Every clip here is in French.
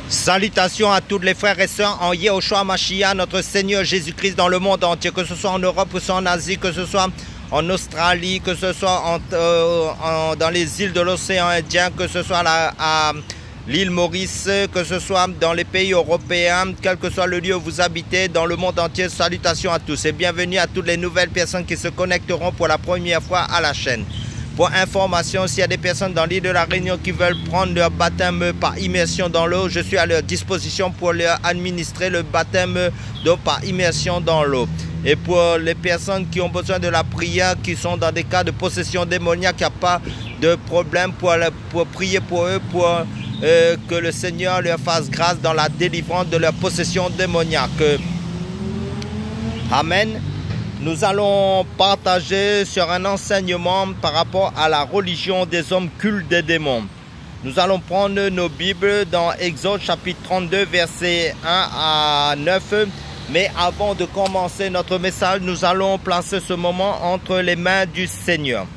Salutations à tous les frères et sœurs en Yehoshua Mashiach, notre Seigneur Jésus-Christ dans le monde entier, que ce soit en Europe, que ce soit en Asie, que ce soit en Australie, que ce soit dans les îles de l'océan Indien, que ce soit à l'île Maurice, que ce soit dans les pays européens, quel que soit le lieu où vous habitez, dans le monde entier. Salutations à tous et bienvenue à toutes les nouvelles personnes qui se connecteront pour la première fois à la chaîne. Pour information, s'il y a des personnes dans l'île de la Réunion qui veulent prendre leur baptême par immersion dans l'eau, je suis à leur disposition pour leur administrer le baptême d'eau par immersion dans l'eau. Et pour les personnes qui ont besoin de la prière, qui sont dans des cas de possession démoniaque, il n'y a pas de problème pour prier pour eux, pour que le Seigneur leur fasse grâce dans la délivrance de leur possession démoniaque. Amen. Nous allons partager sur un enseignement par rapport à la religion des hommes cultes des démons. Nous allons prendre nos Bibles dans Exode chapitre 32 versets 1 à 9. Mais avant de commencer notre message, nous allons placer ce moment entre les mains du Seigneur.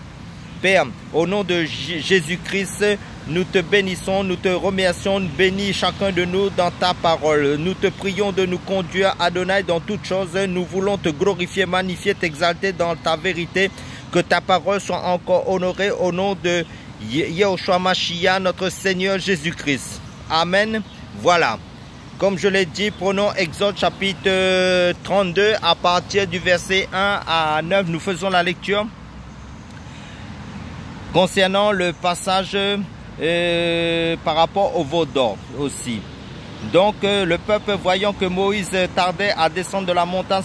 Père, au nom de Jésus-Christ, nous te bénissons, nous te remercions, bénis chacun de nous dans ta parole. Nous te prions de nous conduire, Adonai, dans toutes choses. Nous voulons te glorifier, magnifier, t'exalter dans ta vérité. Que ta parole soit encore honorée au nom de Yehoshua Mashiach, notre Seigneur Jésus-Christ. Amen. Voilà. Comme je l'ai dit, prenons Exode chapitre 32 à partir du verset 1 à 9. Nous faisons la lecture concernant le passage par rapport au veau d'or aussi. Donc le peuple, voyant que Moïse tardait à descendre de la montagne,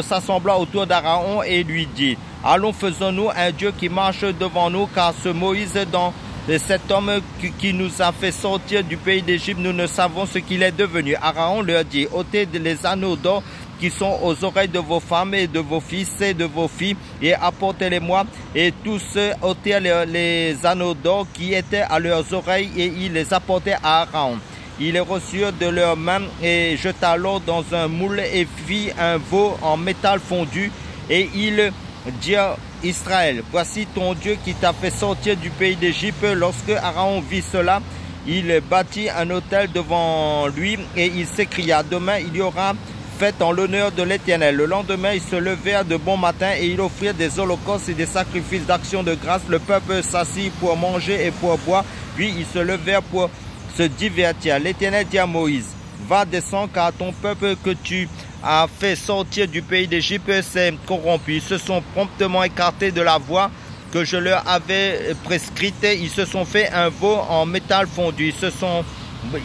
s'assembla autour d'Aaron et lui dit: allons, faisons-nous un Dieu qui marche devant nous, car ce Moïse, dans cet homme qui nous a fait sortir du pays d'Égypte, nous ne savons ce qu'il est devenu. Aaron leur dit: ôtez les anneaux d'or qui sont aux oreilles de vos femmes et de vos fils et de vos filles, et apportez-les-moi. Et tous ôtèrent les anneaux d'or qui étaient à leurs oreilles, et ils les apportèrent à Aaron. Ils les reçurent de leurs mains et jeta l'or dans un moule et fit un veau en métal fondu. Et ils dirent: Israël, voici ton Dieu qui t'a fait sortir du pays d'Égypte. Lorsque Aaron vit cela, il bâtit un autel devant lui et il s'écria: demain il y aura fête en l'honneur de l'Éternel. Le lendemain, ils se levèrent de bon matin et ils offrirent des holocaustes et des sacrifices d'action de grâce. Le peuple s'assit pour manger et pour boire, puis ils se levèrent pour se divertir. L'Éternel dit à Moïse: va, descends, car ton peuple que tu as fait sortir du pays d'Égypte s'est corrompu. Ils se sont promptement écartés de la voie que je leur avais prescrite. Ils se sont fait un veau en métal fondu.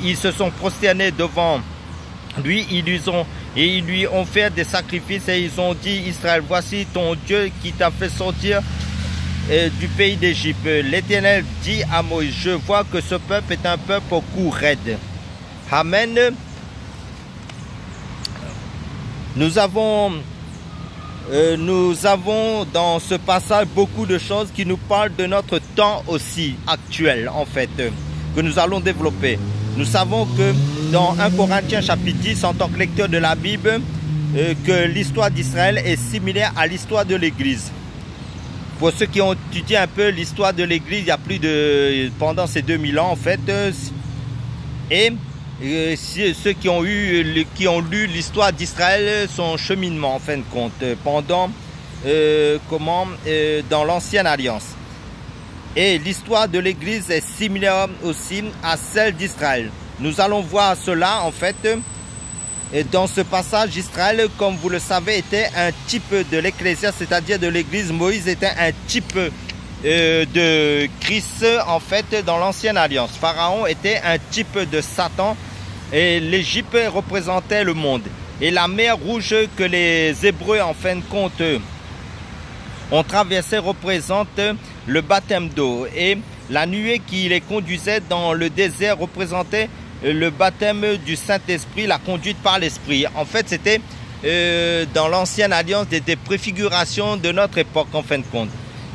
Ils se sont prosternés devant lui. Ils lui ont fait des sacrifices et ils ont dit: Israël, voici ton Dieu qui t'a fait sortir du pays d'Égypte. L'Éternel dit à Moïse: je vois que ce peuple est un peuple au cou raide. Amen. Nous avons dans ce passage beaucoup de choses qui nous parlent de notre temps aussi actuel, en fait, que nous allons développer. Nous savons que dans 1 Corinthiens chapitre 10, en tant que lecteur de la Bible, que l'histoire d'Israël est similaire à l'histoire de l'Église. Pour ceux qui ont étudié un peu l'histoire de l'Église, il y a plus de pendant ces 2000 ans en fait, et ceux qui ont lu l'histoire d'Israël, son cheminement en fin de compte pendant dans l'ancienne alliance. Et l'histoire de l'Église est similaire aussi à celle d'Israël. Nous allons voir cela en fait. Et dans ce passage, Israël, comme vous le savez, était un type de l'Ecclésia, c'est-à-dire de l'Église. Moïse était un type de Christ en fait dans l'ancienne alliance. Pharaon était un type de Satan et l'Égypte représentait le monde. Et la mer Rouge que les Hébreux en fin de compte ont traversé représente le baptême d'eau, et la nuée qui les conduisait dans le désert représentait le baptême du Saint-Esprit, la conduite par l'Esprit. En fait, c'était dans l'ancienne alliance des préfigurations de notre époque en fin de compte.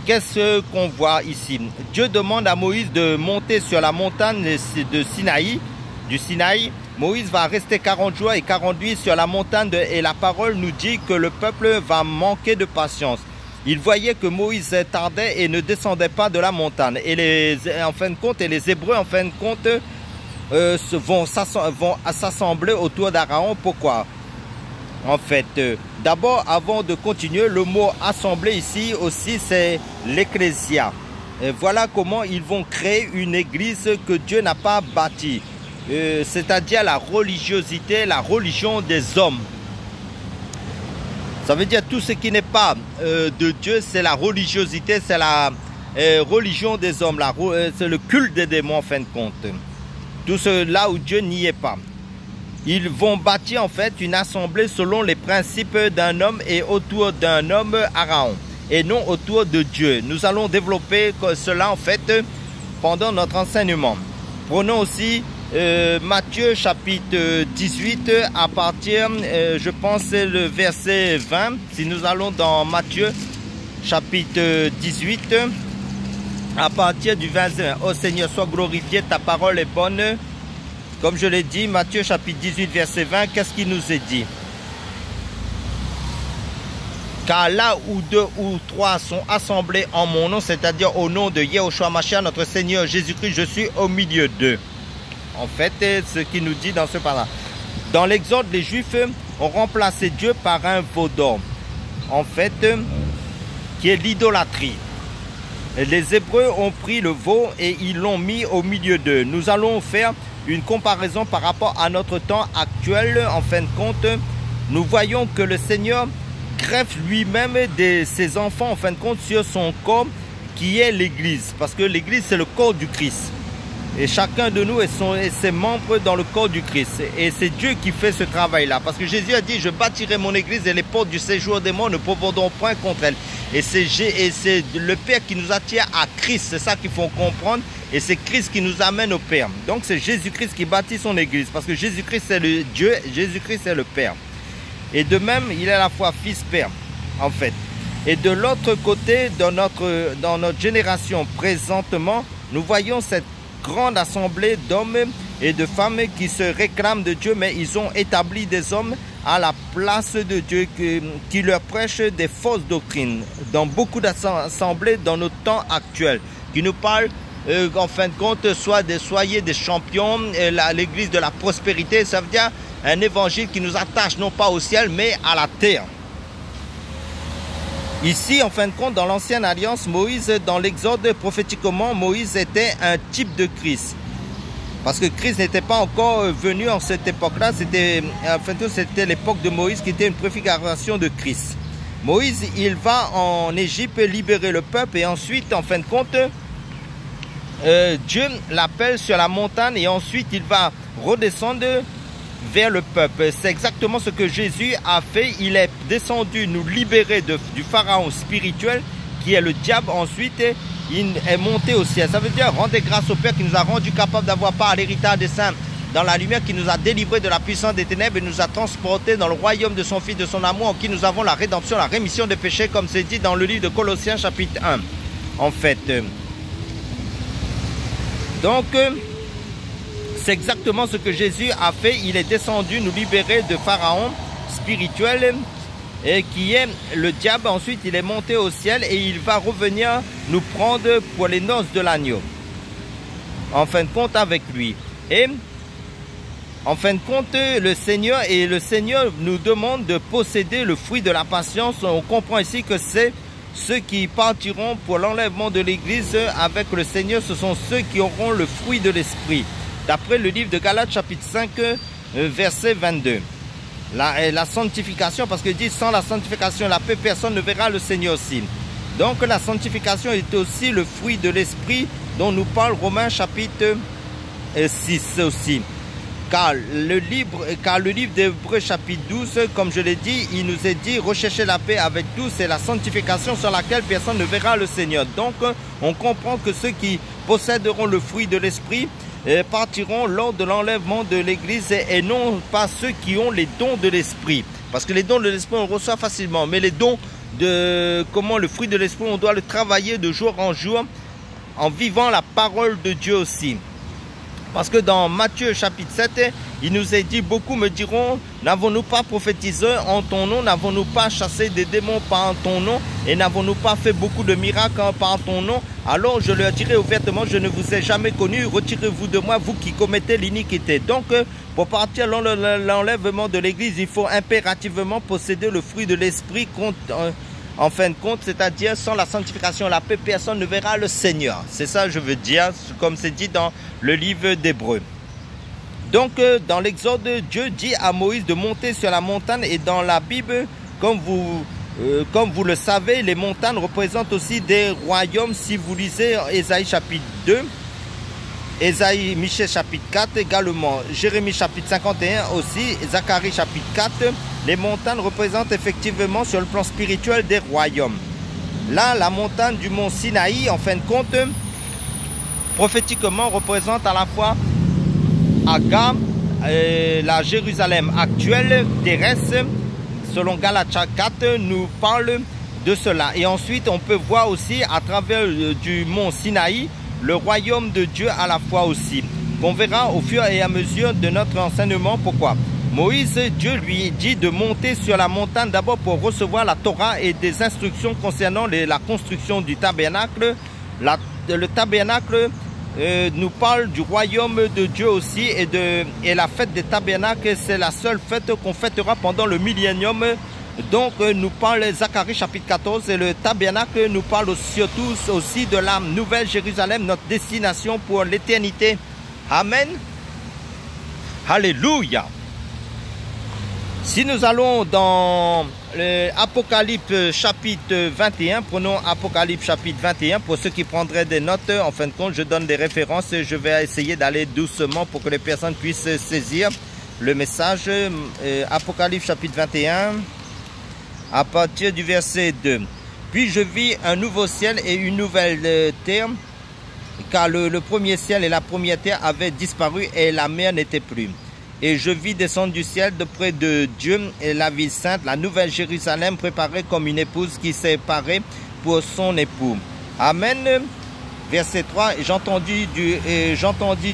Qu'est-ce qu'on voit ici? Dieu demande à Moïse de monter sur la montagne de Sinaï, du Sinaï. Moïse va rester 40 jours et 40 nuits sur la montagne et la parole nous dit que le peuple va manquer de patience. Il voyait que Moïse tardait et ne descendait pas de la montagne. Et en fin de compte, les Hébreux, en fin de compte, vont s'assembler autour d'Aaron. Pourquoi? En fait, d'abord, avant de continuer, le mot assemblée ici aussi, c'est l'ecclésia. Voilà comment ils vont créer une église que Dieu n'a pas bâtie. C'est-à-dire la religiosité, la religion des hommes. Ça veut dire tout ce qui n'est pas de Dieu, c'est la religiosité, c'est la religion des hommes, c'est le culte des démons en fin de compte. Tout cela où Dieu n'y est pas. Ils vont bâtir en fait une assemblée selon les principes d'un homme et autour d'un homme, Aaron, et non autour de Dieu. Nous allons développer cela en fait pendant notre enseignement. Prenons aussi Matthieu chapitre 18 à partir, je pense c'est le verset 20. Si nous allons dans Matthieu chapitre 18 à partir du 21. Ô Seigneur, sois glorifié, ta parole est bonne. Comme je l'ai dit, Matthieu chapitre 18 verset 20, qu'est-ce qu'il nous est dit? Car là où 2 ou 3 sont assemblés en mon nom, c'est-à-dire au nom de Yehoshua Mashiach, notre Seigneur Jésus-Christ, je suis au milieu d'eux. En fait, ce qu'il nous dit dans ce passage. Dans l'Exode, les Juifs ont remplacé Dieu par un veau d'or. En fait, qui est l'idolâtrie. Les Hébreux ont pris le veau et ils l'ont mis au milieu d'eux. Nous allons faire une comparaison par rapport à notre temps actuel. En fin de compte, nous voyons que le Seigneur greffe lui-même ses enfants en fin de compte sur son corps qui est l'Église. Parce que l'Église c'est le corps du Christ. Et chacun de nous est ses membres dans le corps du Christ. Et c'est Dieu qui fait ce travail-là. Parce que Jésus a dit, je bâtirai mon église et les portes du séjour des morts ne pourront point contre elle. Et c'est le Père qui nous attire à Christ. C'est ça qu'il faut comprendre. Et c'est Christ qui nous amène au Père. Donc c'est Jésus-Christ qui bâtit son église. Parce que Jésus-Christ c'est le Dieu, Jésus-Christ c'est le Père. Et de même, il est à la fois Fils-Père, en fait. Et de l'autre côté, dans notre génération présentement, nous voyons cette grande assemblée d'hommes et de femmes qui se réclament de Dieu, mais ils ont établi des hommes à la place de Dieu qui leur prêchent des fausses doctrines dans beaucoup d'assemblées dans notre temps actuel, qui nous parlent en fin de compte, soyez des champions, l'église de la prospérité, ça veut dire un évangile qui nous attache non pas au ciel mais à la terre. Ici, en fin de compte, dans l'ancienne alliance, Moïse, dans l'Exode, prophétiquement, Moïse était un type de Christ. Parce que Christ n'était pas encore venu en cette époque-là. C'était l'époque de Moïse qui était une préfiguration de Christ. Moïse, il va en Égypte libérer le peuple et ensuite, en fin de compte, Dieu l'appelle sur la montagne et ensuite il va redescendre vers le peuple. C'est exactement ce que Jésus a fait. Il est descendu nous libérer du pharaon spirituel qui est le diable. Ensuite, il est monté au ciel. Ça veut dire rendre grâce au Père qui nous a rendu capable d'avoir part à l'héritage des saints dans la lumière, qui nous a délivrés de la puissance des ténèbres et nous a transportés dans le royaume de son Fils, de son amour, en qui nous avons la rédemption, la rémission des péchés, comme c'est dit dans le livre de Colossiens chapitre 1. En fait, donc, c'est exactement ce que Jésus a fait. Il est descendu nous libérer de Pharaon spirituel et qui est le diable. Ensuite, il est monté au ciel et il va revenir nous prendre pour les noces de l'agneau. En fin de compte, avec lui. Et en fin de compte, le Seigneur nous demande de posséder le fruit de la patience. On comprend ici que c'est ceux qui partiront pour l'enlèvement de l'Église avec le Seigneur. Ce sont ceux qui auront le fruit de l'Esprit. D'après le livre de Galates chapitre 5 verset 22. La sanctification, parce que dit sans la sanctification, la paix, personne ne verra le Seigneur aussi. Donc la sanctification est aussi le fruit de l'Esprit dont nous parle Romains chapitre 6 aussi. Car le livre d'Hébreux chapitre 12, comme je l'ai dit, il nous est dit recherchez la paix avec tous, c'est la sanctification sans laquelle personne ne verra le Seigneur. Donc on comprend que ceux qui posséderont le fruit de l'Esprit partiront lors de l'enlèvement de l'Église et non pas ceux qui ont les dons de l'Esprit. Parce que les dons de l'Esprit on reçoit facilement, mais les dons le fruit de l'Esprit on doit le travailler de jour en jour en vivant la parole de Dieu aussi. Parce que dans Matthieu chapitre 7, il nous est dit, beaucoup me diront, n'avons-nous pas prophétisé en ton nom, n'avons-nous pas chassé des démons par ton nom, et n'avons-nous pas fait beaucoup de miracles par ton nom? Alors je leur dirai ouvertement, je ne vous ai jamais connu, retirez-vous de moi, vous qui commettez l'iniquité. Donc pour partir dans l'enlèvement de l'église, il faut impérativement posséder le fruit de l'esprit en fin de compte, c'est-à-dire sans la sanctification, la paix, personne ne verra le Seigneur. C'est ça je veux dire, comme c'est dit dans le livre d'Hébreux. Donc dans l'Exode, Dieu dit à Moïse de monter sur la montagne, et dans la Bible, comme vous le savez, les montagnes représentent aussi des royaumes. Si vous lisez Ésaïe chapitre 2, Ésaïe, Michée chapitre 4 également, Jérémie chapitre 51 aussi, Zacharie chapitre 4, les montagnes représentent effectivement sur le plan spirituel des royaumes. Là, la montagne du mont Sinaï, en fin de compte, prophétiquement représente à la fois Aga, la Jérusalem actuelle terrestre. Selon Galates 4, nous parle de cela. Et ensuite, on peut voir aussi à travers du mont Sinaï, le royaume de Dieu à la fois aussi. Qu'on verra au fur et à mesure de notre enseignement. Pourquoi? Moïse, Dieu lui dit de monter sur la montagne d'abord pour recevoir la Torah et des instructions concernant la construction du tabernacle. Le tabernacle nous parle du royaume de Dieu aussi, et la fête des tabernacles, c'est la seule fête qu'on fêtera pendant le millénium. Donc nous parle Zacharie chapitre 14, et le tabernacle nous parle surtout aussi de la nouvelle Jérusalem, notre destination pour l'éternité. Amen. Alléluia. Si nous allons dans Apocalypse chapitre 21, prenons Apocalypse chapitre 21, pour ceux qui prendraient des notes, en fin de compte je donne des références et je vais essayer d'aller doucement pour que les personnes puissent saisir le message. Apocalypse chapitre 21, à partir du verset 2. Puis je vis un nouveau ciel et une nouvelle terre, car le premier ciel et la première terre avaient disparu et la mer n'était plus. Et je vis descendre du ciel de près de Dieu et la ville sainte, la nouvelle Jérusalem, préparée comme une épouse qui s'est parée pour son époux. Amen. Verset 3. J'entendis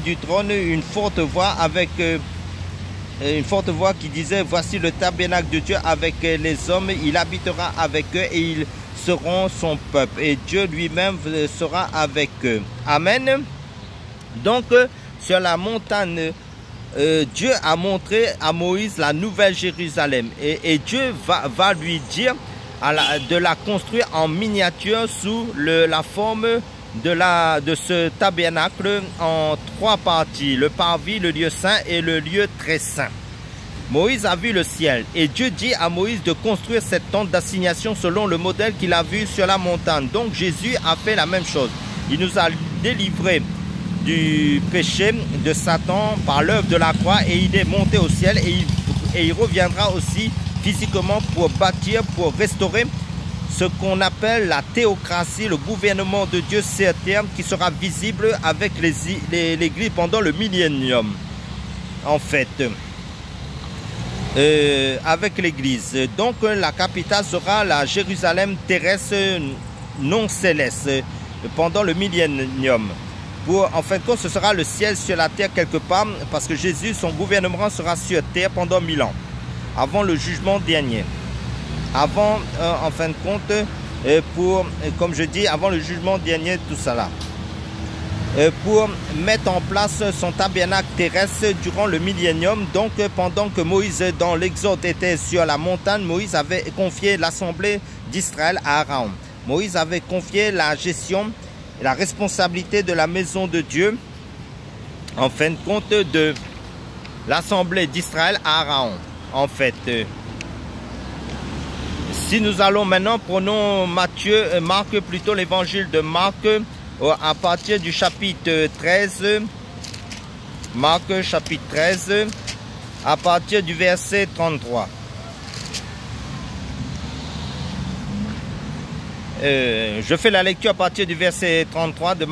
du trône une forte voix qui disait: voici le tabernacle de Dieu avec les hommes, il habitera avec eux et ils seront son peuple, et Dieu lui-même sera avec eux. Amen. Donc sur la montagne, Dieu a montré à Moïse la nouvelle Jérusalem, et Dieu va lui dire de la construire en miniature sous la forme de ce tabernacle en 3 parties: le parvis, le lieu saint et le lieu très saint. Moïse a vu le ciel, et Dieu dit à Moïse de construire cette tente d'assignation selon le modèle qu'il a vu sur la montagne. Donc Jésus a fait la même chose. Il nous a délivrés du péché de Satan par l'œuvre de la croix, et il est monté au ciel, et il reviendra aussi physiquement pour bâtir, pour restaurer ce qu'on appelle la théocratie, le gouvernement de Dieu sur terre, qui sera visible avec l'Église pendant le millénium, en fait, avec l'Église. Donc la capitale sera la Jérusalem terrestre non céleste pendant le millénium. En fin de compte, ce sera le ciel sur la terre quelque part, parce que Jésus, son gouvernement sera sur terre pendant 1000 ans, avant le jugement dernier. Avant, en fin de compte, comme je dis, avant le jugement dernier, tout ça là. Pour mettre en place son tabernacle terrestre durant le millénium. Donc, pendant que Moïse, dans l'Exode, était sur la montagne, Moïse avait confié l'assemblée d'Israël à Aaron. Moïse avait confié la gestion, la responsabilité de la maison de Dieu, en fin de compte, de l'assemblée d'Israël à Aaron, en fait. Si nous allons maintenant, prenons Marc plutôt, l'évangile de Marc, à partir du chapitre 13, Marc chapitre 13, à partir du verset 33. Je fais la lecture à partir du verset 33 de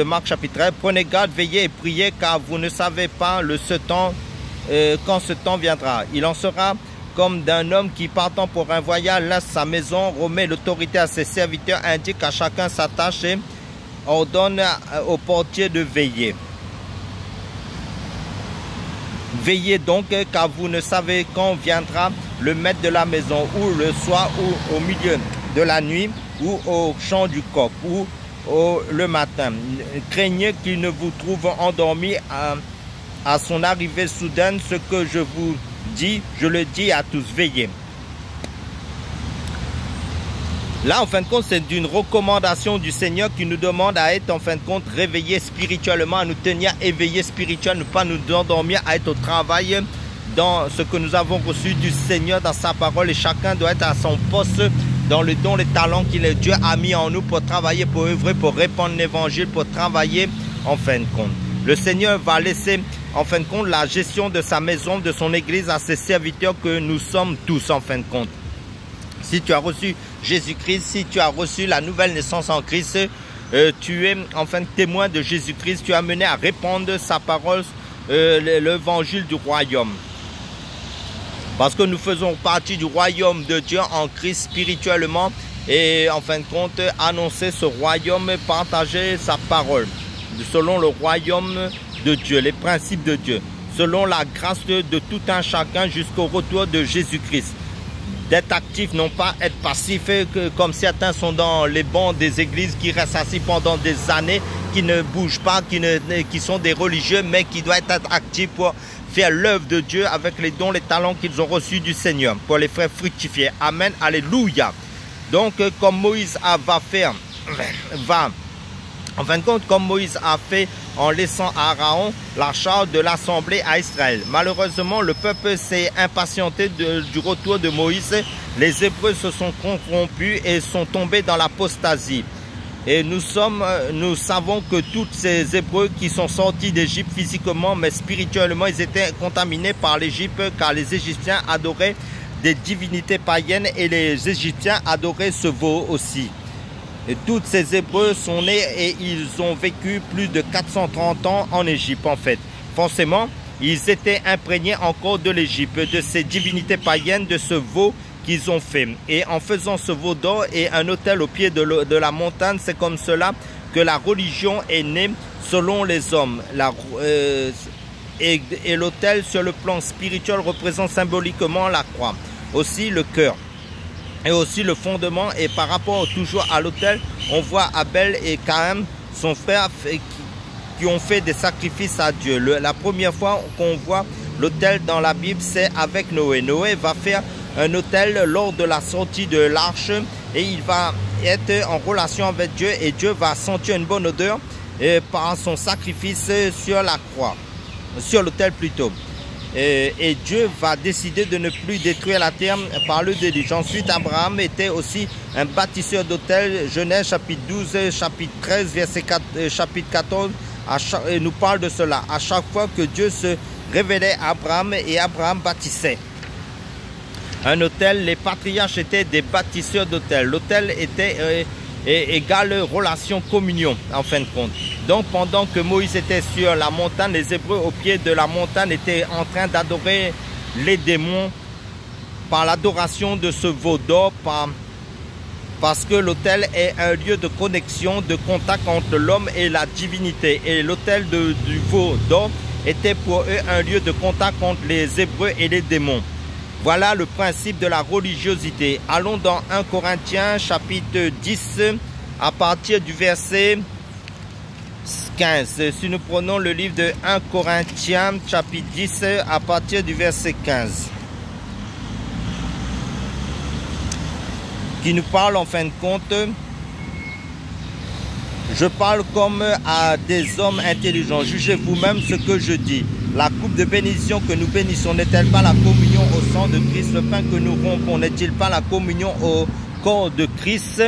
Marc chapitre 13. Prenez garde, veillez et priez, car vous ne savez pas quand ce temps viendra. Il en sera comme d'un homme qui, partant pour un voyage, laisse sa maison, remet l'autorité à ses serviteurs, indique à chacun sa tâche et ordonne au portier de veiller. Veillez donc, car vous ne savez quand viendra le maître de la maison, ou le soir, ou au milieu de la nuit, ou au chant du coq, ou le matin. Craignez qu'il ne vous trouve endormi à son arrivée soudaine. Ce que je vous dis, je le dis à tous, veillez. Là, en fin de compte, c'est une recommandation du Seigneur qui nous demande à être, en fin de compte, réveillés spirituellement, à nous tenir éveillés spirituellement, ne pas nous endormir, à être au travail dans ce que nous avons reçu du Seigneur dans sa parole. Et chacun doit être à son poste dans le don, les talents qu'il Dieu a mis en nous pour travailler, pour œuvrer, pour répandre l'évangile, pour travailler, en fin de compte. Le Seigneur va laisser, en fin de compte, la gestion de sa maison, de son église à ses serviteurs que nous sommes tous, en fin de compte. Si tu as reçu Jésus-Christ, si tu as reçu la nouvelle naissance en Christ, tu es enfin témoin de Jésus-Christ, tu es amené à répandre sa parole, l'évangile du royaume. Parce que nous faisons partie du royaume de Dieu en Christ spirituellement et en fin de compte annoncer ce royaume, partager sa parole selon le royaume de Dieu, les principes de Dieu, selon la grâce de tout un chacun jusqu'au retour de Jésus-Christ. D'être actif, non pas être passif, comme certains sont dans les bancs des églises qui restent assis pendant des années, qui ne bougent pas, qui sont des religieux, mais qui doivent être actifs pour faire l'œuvre de Dieu avec les dons, les talents qu'ils ont reçus du Seigneur, pour les faire fructifier. Amen, alléluia. Donc, comme Moïse en fin de compte, comme Moïse a fait en laissant à Aaron la charge de l'assemblée à Israël. Malheureusement, le peuple s'est impatienté du retour de Moïse. Les Hébreux se sont corrompus et sont tombés dans l'apostasie. Et nous savons que tous ces Hébreux qui sont sortis d'Égypte physiquement, mais spirituellement, ils étaient contaminés par l'Égypte, car les Égyptiens adoraient des divinités païennes et les Égyptiens adoraient ce veau aussi. Et tous ces Hébreux sont nés et ils ont vécu plus de 430 ans en Égypte en fait. Forcément, ils étaient imprégnés encore de l'Égypte, de ces divinités païennes, de ce veau qu'ils ont fait. Et en faisant ce veau d'or et un autel au pied de la montagne, c'est comme cela que la religion est née selon les hommes. Et l'autel sur le plan spirituel représente symboliquement la croix. Aussi le cœur. Et aussi le fondement, et par rapport toujours à l'autel, on voit Abel et Caïn, son frère, qui ont fait des sacrifices à Dieu. La première fois qu'on voit l'autel dans la Bible, c'est avec Noé. Noé va faire un autel lors de la sortie de l'arche et il va être en relation avec Dieu et Dieu va sentir une bonne odeur par son sacrifice sur la croix, sur l'autel plutôt. Et Dieu va décider de ne plus détruire la terre par le déluge. Ensuite, Abraham était aussi un bâtisseur d'autel. Genèse chapitre 12, chapitre 13, verset 4, chapitre 14 nous parle de cela. À chaque fois que Dieu se révélait à Abraham et Abraham bâtissait un autel, les patriarches étaient des bâtisseurs d'autel. L'autel était égale relation communion en fin de compte. Donc pendant que Moïse était sur la montagne, les Hébreux au pied de la montagne étaient en train d'adorer les démons par l'adoration de ce veau d'or, parce que l'autel est un lieu de connexion, de contact entre l'homme et la divinité. Et l'autel du veau d'or était pour eux un lieu de contact entre les Hébreux et les démons. Voilà le principe de la religiosité. Allons dans 1 Corinthiens chapitre 10 à partir du verset 15. Si nous prenons le livre de 1 Corinthiens chapitre 10 à partir du verset 15. Qui nous parle en fin de compte. Je parle comme à des hommes intelligents. Jugez vous-même ce que je dis. La coupe de bénédiction que nous bénissons n'est-elle pas la communion au sang de Christ? Le pain que nous rompons n'est-il pas la communion au corps de Christ?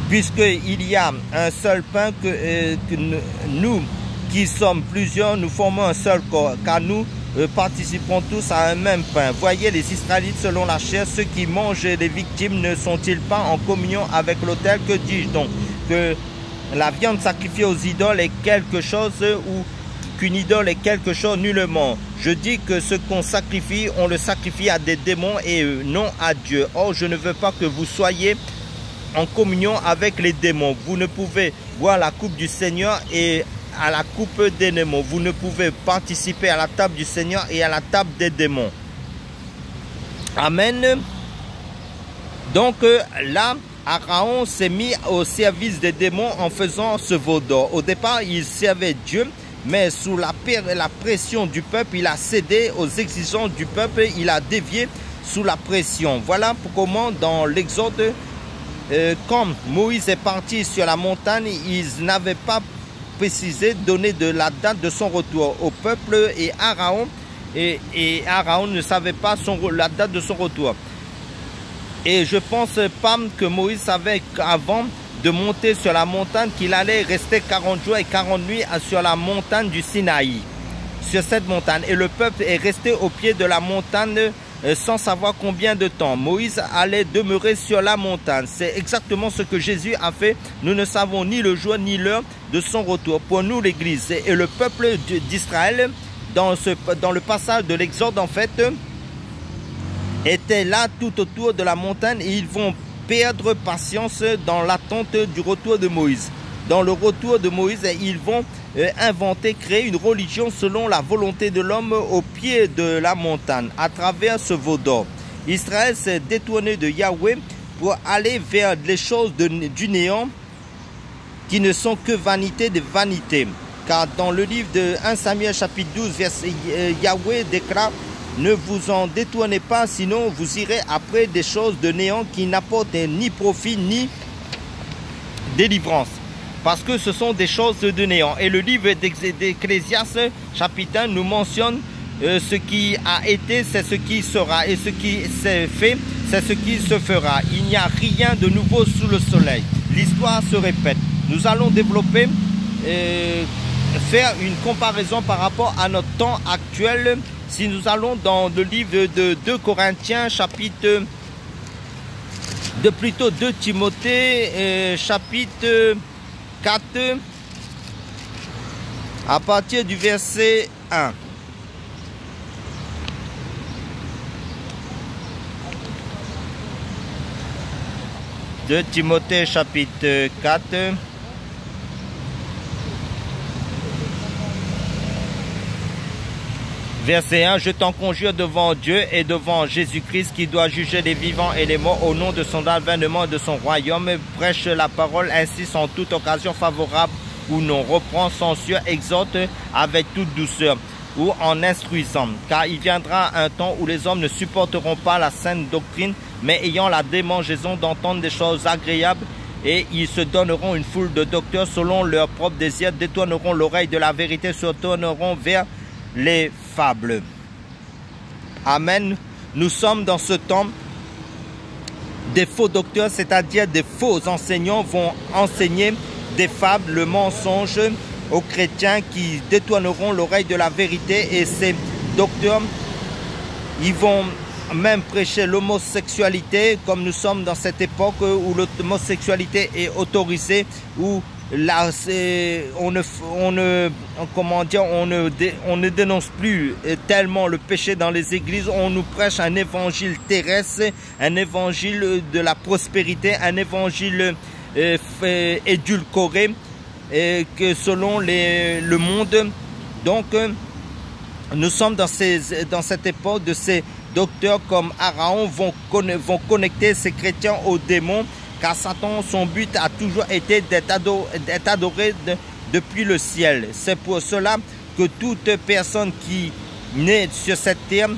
Puisqu'il y a un seul pain, que nous qui sommes plusieurs, nous formons un seul corps, car nous participons tous à un même pain. Voyez les Israélites selon la chair, ceux qui mangent les victimes ne sont-ils pas en communion avec l'autel? Que dis-je donc? Que la viande sacrifiée aux idoles est quelque chose ou qu'une idole est quelque chose? Nullement. Je dis que ce qu'on sacrifie, on le sacrifie à des démons et non à Dieu. Or, je ne veux pas que vous soyez en communion avec les démons. Vous ne pouvez boire la coupe du Seigneur et à la coupe des démons. Vous ne pouvez participer à la table du Seigneur et à la table des démons. Amen. Donc là, Aaron s'est mis au service des démons en faisant ce veau d'or. Au départ, il servait Dieu, mais sous la pression du peuple, il a cédé aux exigences du peuple, il a dévié sous la pression. Voilà comment dans l'Exode, quand Moïse est parti sur la montagne, ils n'avaient pas précisé, donné de la date de son retour au peuple, et Aaron ne savait pas la date de son retour. Et je pense pas que Moïse savait avant de monter sur la montagne qu'il allait rester 40 jours et 40 nuits sur la montagne du Sinaï, sur cette montagne. Et le peuple est resté au pied de la montagne sans savoir combien de temps. Moïse allait demeurer sur la montagne. C'est exactement ce que Jésus a fait. Nous ne savons ni le jour ni l'heure de son retour. Pour nous, l'Église et le peuple d'Israël, dans le passage de l'Exode, en fait, étaient là tout autour de la montagne, et ils vont perdre patience dans l'attente du retour de Moïse. Dans le retour de Moïse, ils vont créer une religion selon la volonté de l'homme au pied de la montagne, à travers ce veau d'or. Israël s'est détourné de Yahweh pour aller vers les choses du néant qui ne sont que vanité de vanité. Car dans le livre de 1 Samuel chapitre 12, Yahweh déclare: ne vous en détournez pas, sinon vous irez après des choses de néant qui n'apportent ni profit ni délivrance. Parce que ce sont des choses de néant. Et le livre d'Ecclésiaste chapitre 1 nous mentionne ce qui a été, c'est ce qui sera. Et ce qui s'est fait, c'est ce qui se fera. Il n'y a rien de nouveau sous le soleil. L'histoire se répète. Nous allons développer, faire une comparaison par rapport à notre temps actuel. Si nous allons dans le livre de 2 Corinthiens, chapitre 2 Timothée, chapitre 4, à partir du verset 1. De Timothée, chapitre 4. Verset 1, je t'en conjure devant Dieu et devant Jésus-Christ qui doit juger les vivants et les morts au nom de son avènement et de son royaume. Prêche la parole, insiste en toute occasion favorable ou non. Reprend, censure, exhorte avec toute douceur ou en instruisant. Car il viendra un temps où les hommes ne supporteront pas la saine doctrine, mais ayant la démangeaison d'entendre des choses agréables, et ils se donneront une foule de docteurs selon leur propre désir, détourneront l'oreille de la vérité, se tourneront vers les fables. Amen. Nous sommes dans ce temps. Des faux docteurs, c'est-à-dire des faux enseignants, vont enseigner des fables, le mensonge aux chrétiens, qui détourneront l'oreille de la vérité. Et ces docteurs, ils vont même prêcher l'homosexualité, comme nous sommes dans cette époque où l'homosexualité est autorisée, où là, on ne dénonce plus tellement le péché dans les églises. On nous prêche un évangile terrestre, un évangile de la prospérité, un évangile édulcoré, que selon le monde. Donc, nous sommes dans cette époque de ces docteurs comme Aaron vont connecter ces chrétiens aux démons. Car Satan, son but a toujours été d'être adoré depuis le ciel. C'est pour cela que toute personne qui naît sur cette terre,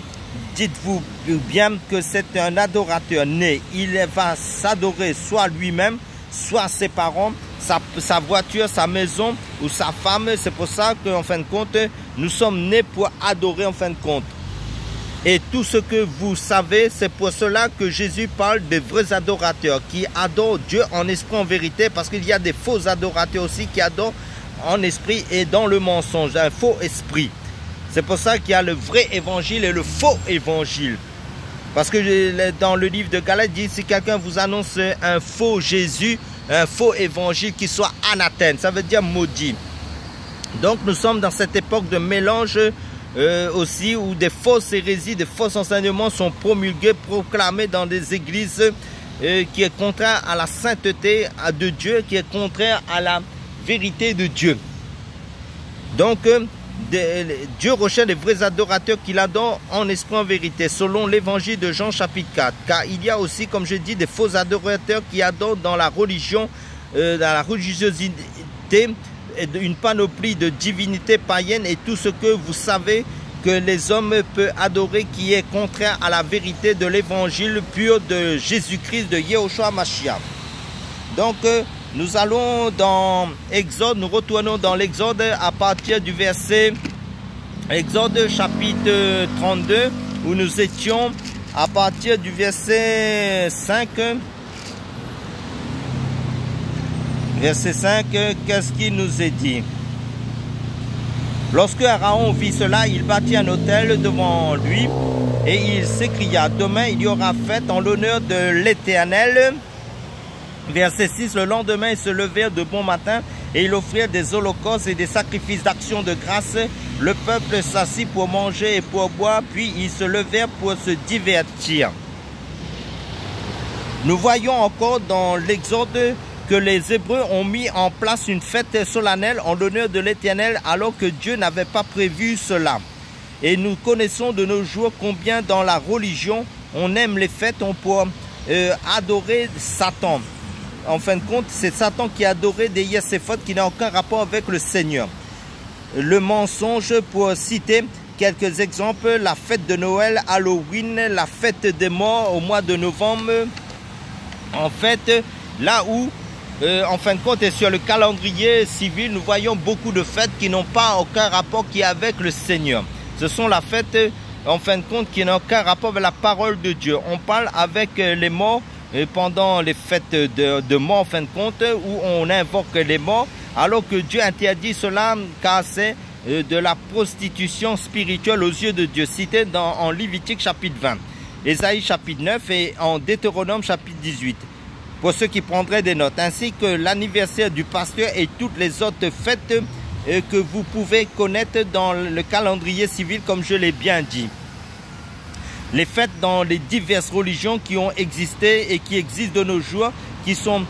dites-vous bien que c'est un adorateur né. Il va s'adorer soit lui-même, soit ses parents, sa voiture, sa maison ou sa femme. C'est pour ça qu'en fin de compte, nous sommes nés pour adorer en fin de compte. Et tout ce que vous savez, c'est pour cela que Jésus parle des vrais adorateurs qui adorent Dieu en esprit, en vérité, parce qu'il y a des faux adorateurs aussi qui adorent en esprit et dans le mensonge, un faux esprit. C'est pour ça qu'il y a le vrai évangile et le faux évangile. Parce que dans le livre de Galates, il dit, si quelqu'un vous annonce un faux Jésus, un faux évangile qui soit anathème, ça veut dire maudit. Donc nous sommes dans cette époque de mélange aussi, où des fausses hérésies, des faux enseignements sont promulgués, proclamés dans des églises, qui est contraire à la sainteté de Dieu, qui est contraire à la vérité de Dieu. Donc Dieu recherche les vrais adorateurs qui l'adorent en esprit en vérité, selon l'évangile de Jean chapitre 4. Car il y a aussi, comme je dis, des faux adorateurs qui adorent dans la religion, dans la religiosité, une panoplie de divinités païennes et tout ce que vous savez que les hommes peuvent adorer qui est contraire à la vérité de l'évangile pur de Jésus-Christ, de Yehoshua Mashiach. Donc, nous allons dans Exode, nous retournons dans l'Exode à partir du verset Exode chapitre 32 où nous étions à partir du verset 5. Verset 5, qu'est-ce qu'il nous est dit? Lorsque Aaron vit cela, il bâtit un autel devant lui et il s'écria, demain il y aura fête en l'honneur de l'Éternel. Verset 6, le lendemain, ils se levèrent de bon matin et ils offrirent des holocaustes et des sacrifices d'action de grâce. Le peuple s'assit pour manger et pour boire, puis ils se levèrent pour se divertir. Nous voyons encore dans l'Exode que les Hébreux ont mis en place une fête solennelle en l'honneur de l'Éternel alors que Dieu n'avait pas prévu cela. Et nous connaissons de nos jours combien dans la religion on aime les fêtes, on peut adorer Satan. En fin de compte, c'est Satan qui a adoré des Yesséphot qui n'a aucun rapport avec le Seigneur. Le mensonge, pour citer quelques exemples, la fête de Noël, Halloween, la fête des morts au mois de novembre. En fait, là où, en fin de compte, et sur le calendrier civil, nous voyons beaucoup de fêtes qui n'ont pas aucun rapport qui est avec le Seigneur. Ce sont la fête, en fin de compte, qui n'ont aucun rapport avec la parole de Dieu. On parle avec les morts pendant les fêtes de mort, en fin de compte, où on invoque les morts, alors que Dieu interdit cela car c'est de la prostitution spirituelle aux yeux de Dieu, cité en Lévitique chapitre 20, Ésaïe chapitre 9 et en Deutéronome chapitre 18. Pour ceux qui prendraient des notes, ainsi que l'anniversaire du pasteur et toutes les autres fêtes que vous pouvez connaître dans le calendrier civil, comme je l'ai bien dit. Les fêtes dans les diverses religions qui ont existé et qui existent de nos jours, qui sont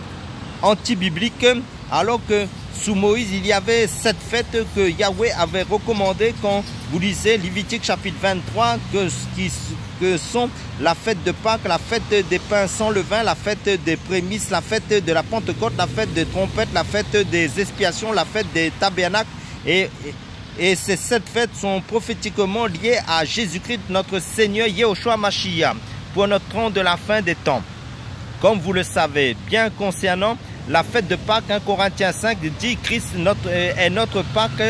anti-bibliques, alors que sous Moïse, il y avait 7 fêtes que Yahweh avait recommandées quand vous lisez Lévitique chapitre 23, que sont la fête de Pâques, la fête des pains sans levain, la fête des prémices, la fête de la Pentecôte, la fête des trompettes, la fête des expiations, la fête des tabernacles. Et ces 7 fêtes sont prophétiquement liées à Jésus-Christ, notre Seigneur Yehoshua Mashiach, pour notre temps de la fin des temps. Comme vous le savez, bien concernant la fête de Pâques, 1 Corinthiens 5 dit Christ notre Pâques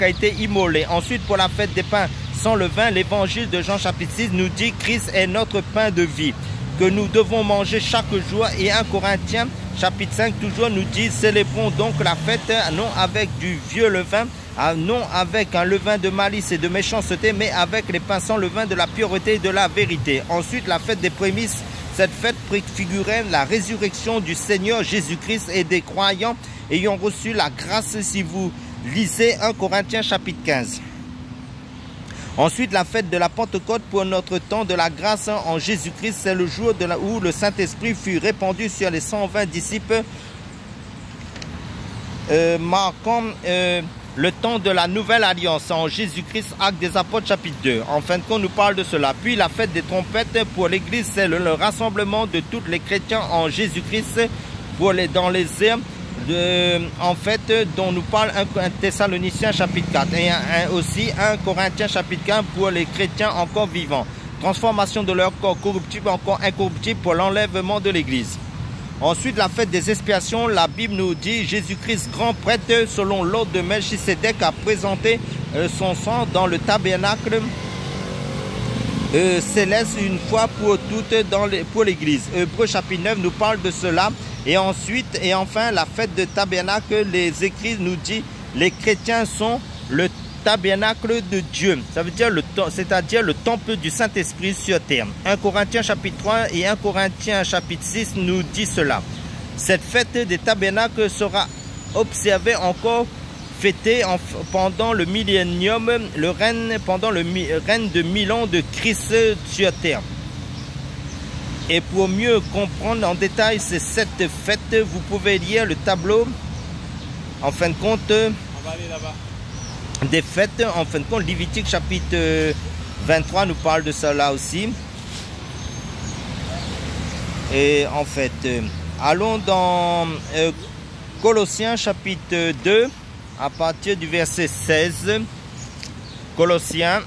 a été immolé. Ensuite, pour la fête des pains sans levain, l'évangile de Jean chapitre 6 nous dit Christ est notre pain de vie, que nous devons manger chaque jour. Et 1 Corinthiens chapitre 5 toujours nous dit célébrons donc la fête non avec du vieux levain, non avec un levain de malice et de méchanceté, mais avec les pains sans levain de la pureté et de la vérité. Ensuite, la fête des prémices. Cette fête préfigurait la résurrection du Seigneur Jésus-Christ et des croyants ayant reçu la grâce, si vous lisez 1 Corinthiens chapitre 15. Ensuite, la fête de la Pentecôte pour notre temps de la grâce en Jésus-Christ, c'est le jour où le Saint-Esprit fut répandu sur les 120 disciples, marquant le temps de la nouvelle alliance en Jésus-Christ, Actes des Apôtres chapitre 2. En fin de compte, nous parle de cela. Puis la fête des trompettes pour l'Église, c'est le rassemblement de tous les chrétiens en Jésus-Christ dans les herbes, en fait, dont nous parle 1 Thessaloniciens chapitre 4 et aussi 1 Corinthiens chapitre 15 pour les chrétiens encore vivants. Transformation de leur corps corruptible en corps incorruptible pour l'enlèvement de l'Église. Ensuite, la fête des expiations, la Bible nous dit Jésus-Christ, grand prêtre, selon l'ordre de Melchisédek, a présenté son sang dans le tabernacle céleste une fois pour toutes pour l'Église. Hébreux chapitre 9 nous parle de cela. Et ensuite, et enfin, la fête de tabernacle, les écrits nous disent les chrétiens sont le tabernacle de Dieu. Ça veut dire c'est-à-dire le temple du Saint-Esprit sur terre. 1 Corinthiens chapitre 3 et 1 Corinthiens chapitre 6 nous dit cela. Cette fête des tabernacles sera observée encore, fêtée pendant le millénium, pendant le règne de 1000 ans de Christ sur terre. Et pour mieux comprendre en détail ces 7 fêtes, vous pouvez lire le tableau. En fin de compte, on va aller là-bas. des fêtes. En fin de compte, Lévitique chapitre 23 nous parle de cela aussi. Et en fait, allons dans Colossiens chapitre 2 à partir du verset 16. Colossiens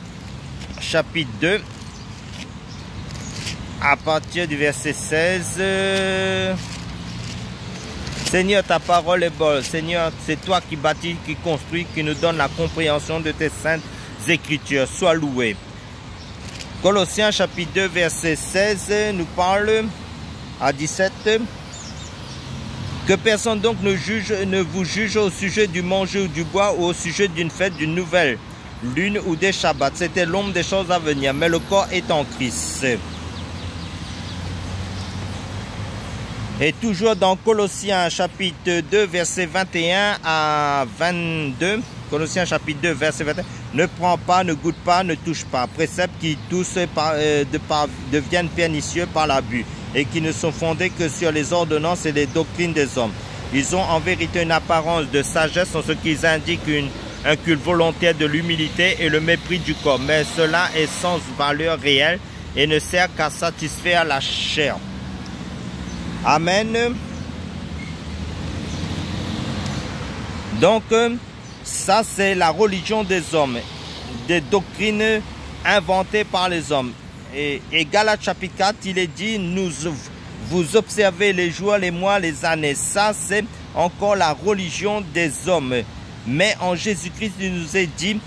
chapitre 2 à partir du verset 16. Seigneur, ta parole est bonne. Seigneur, c'est toi qui bâtis, qui construis, qui nous donne la compréhension de tes saintes écritures. Sois loué. Colossiens chapitre 2 verset 16 nous parle à 17. Que personne donc ne vous juge au sujet du manger ou du bois ou au sujet d'une fête, d'une nouvelle lune ou des Shabbats. C'était l'ombre des choses à venir, mais le corps est en Christ. Et toujours dans Colossiens chapitre 2 verset 21 à 22, Colossiens chapitre 2 verset 21, ne prends pas, ne goûte pas, ne touche pas, préceptes qui tous deviennent pernicieux par l'abus et qui ne sont fondés que sur les ordonnances et les doctrines des hommes. Ils ont en vérité une apparence de sagesse en ce qu'ils indiquent un culte volontaire de l'humilité et le mépris du corps, mais cela est sans valeur réelle et ne sert qu'à satisfaire la chair. Amen. Donc, ça c'est la religion des hommes, des doctrines inventées par les hommes. Et Galates chapitre 4, il est dit, vous observez les jours, les mois, les années. Ça c'est encore la religion des hommes. Mais en Jésus-Christ, il nous est dit,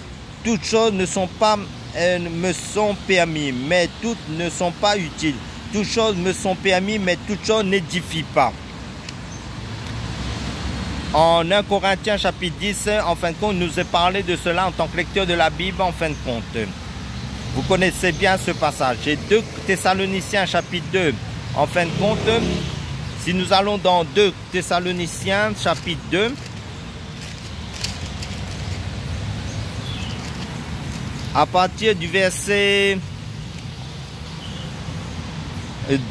toutes choses ne sont pas, me sont permis, mais toutes ne sont pas utiles. Toutes choses me sont permis, mais toutes choses n'édifient pas. En 1 Corinthiens chapitre 10, en fin de compte, nous est parlé de cela en tant que lecteur de la Bible, en fin de compte. Vous connaissez bien ce passage. Et 2 Thessaloniciens chapitre 2, en fin de compte, si nous allons dans 2 Thessaloniciens chapitre 2, à partir du verset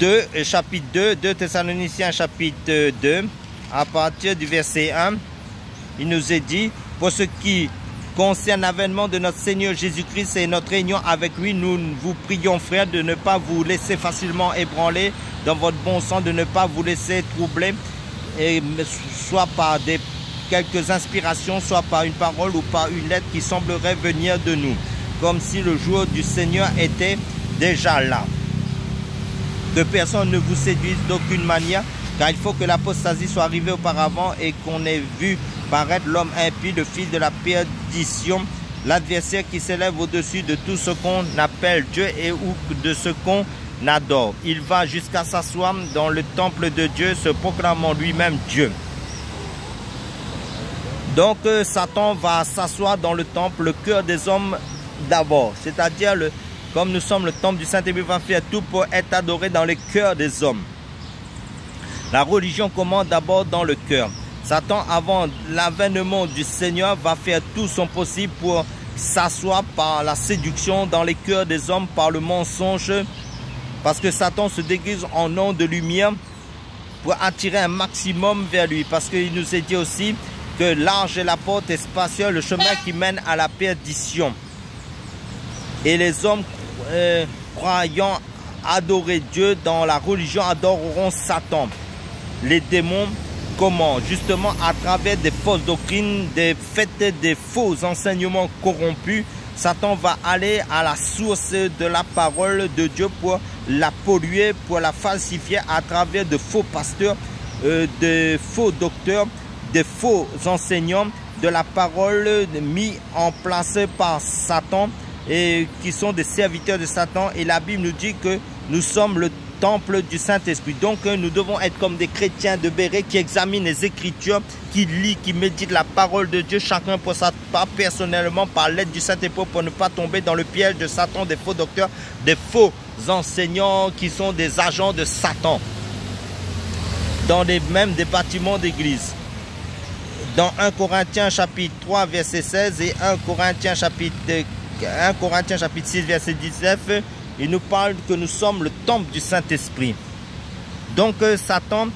2, chapitre 2, 2 Thessaloniciens chapitre 2, à partir du verset 1, il nous est dit, pour ce qui concerne l'avènement de notre Seigneur Jésus-Christ et notre réunion avec lui, nous vous prions, frères, de ne pas vous laisser facilement ébranler dans votre bon sens, de ne pas vous laisser troubler, et soit par quelques inspirations, soit par une parole ou par une lettre qui semblerait venir de nous, comme si le jour du Seigneur était déjà là. Que personne ne vous séduise d'aucune manière, car il faut que l'apostasie soit arrivée auparavant et qu'on ait vu paraître l'homme impie, le fils de la perdition, l'adversaire qui s'élève au-dessus de tout ce qu'on appelle Dieu et ou de ce qu'on adore. Il va jusqu'à s'asseoir dans le temple de Dieu, se proclamant lui-même Dieu. Donc Satan va s'asseoir dans le temple, le cœur des hommes d'abord, c'est-à-dire comme nous sommes le temple du Saint-Esprit, va faire tout pour être adoré dans les cœurs des hommes. La religion commence d'abord dans le cœur. Satan, avant l'avènement du Seigneur, va faire tout son possible pour s'asseoir par la séduction dans les cœurs des hommes, par le mensonge, parce que Satan se déguise en nom de lumière pour attirer un maximum vers lui. Parce qu'il nous est dit aussi que large est la porte et spacieuse le chemin qui mène à la perdition. Et les hommes croyant adorer Dieu dans la religion adoreront Satan. Les démons, comment? Justement à travers des fausses doctrines, des fêtes, des faux enseignements corrompus. Satan va aller à la source de la parole de Dieu pour la polluer, pour la falsifier à travers de faux pasteurs, de faux docteurs, de faux enseignants de la parole mis en place par Satan et qui sont des serviteurs de Satan. Et la Bible nous dit que nous sommes le temple du Saint-Esprit. Donc nous devons être comme des chrétiens de Béret qui examinent les Écritures, qui lisent, qui méditent la parole de Dieu, chacun pour sa part, personnellement, par l'aide du Saint-Esprit, pour ne pas tomber dans le piège de Satan, des faux docteurs, des faux enseignants qui sont des agents de Satan, dans même des bâtiments d'église. Dans 1 Corinthiens chapitre 3 verset 16 et 1 Corinthiens chapitre 6 verset 19, il nous parle que nous sommes le temple du Saint-Esprit. Donc Satan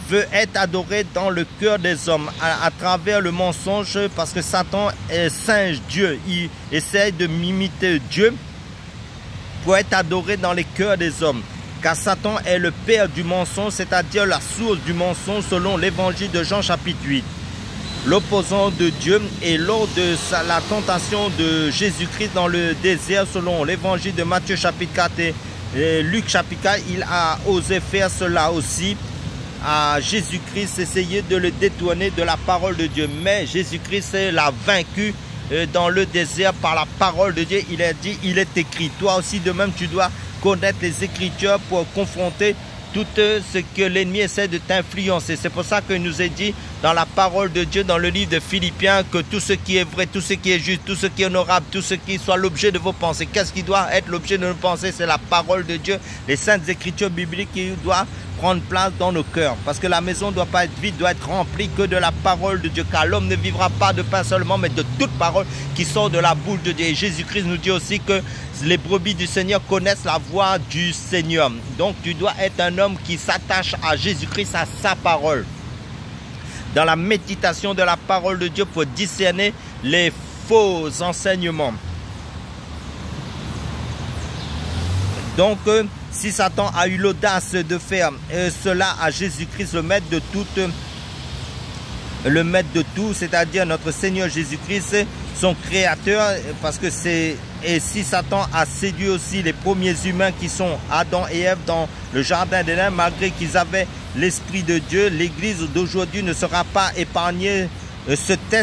veut être adoré dans le cœur des hommes à travers le mensonge, parce que Satan singe Dieu. Il essaie de m'imiter Dieu pour être adoré dans les cœurs des hommes. Car Satan est le père du mensonge, c'est-à-dire la source du mensonge selon l'évangile de Jean chapitre 8. L'opposant de Dieu, et lors de la tentation de Jésus-Christ dans le désert selon l'évangile de Matthieu chapitre 4 et Luc chapitre 4, il a osé faire cela aussi à Jésus-Christ, essayer de le détourner de la parole de Dieu. Mais Jésus-Christ l'a vaincu dans le désert par la parole de Dieu. Il a dit, il est écrit. Toi aussi de même tu dois connaître les Écritures pour confronter tout ce que l'ennemi essaie de t'influencer. C'est pour ça que nous est dit dans la parole de Dieu, dans le livre de Philippiens, que tout ce qui est vrai, tout ce qui est juste, tout ce qui est honorable, tout ce qui soit l'objet de vos pensées. Qu'est-ce qui doit être l'objet de nos pensées? C'est la parole de Dieu, les saintes Écritures bibliques qui doivent prendre place dans nos cœurs. Parce que la maison ne doit pas être vide, doit être remplie que de la parole de Dieu. Car l'homme ne vivra pas de pain seulement, mais de toute parole qui sort de la bouche de Dieu. Et Jésus-Christ nous dit aussi que les brebis du Seigneur connaissent la voix du Seigneur. Donc tu dois être un homme qui s'attache à Jésus-Christ, à sa parole. Dans la méditation de la parole de Dieu pour discerner les faux enseignements. Donc, si Satan a eu l'audace de faire cela à Jésus-Christ, le maître de tout, c'est-à-dire notre Seigneur Jésus-Christ, son créateur, parce que c'est... Et si Satan a séduit aussi les premiers humains qui sont Adam et Ève dans le jardin d'Éden, malgré qu'ils avaient l'Esprit de Dieu, l'Église d'aujourd'hui ne sera pas épargnée ce test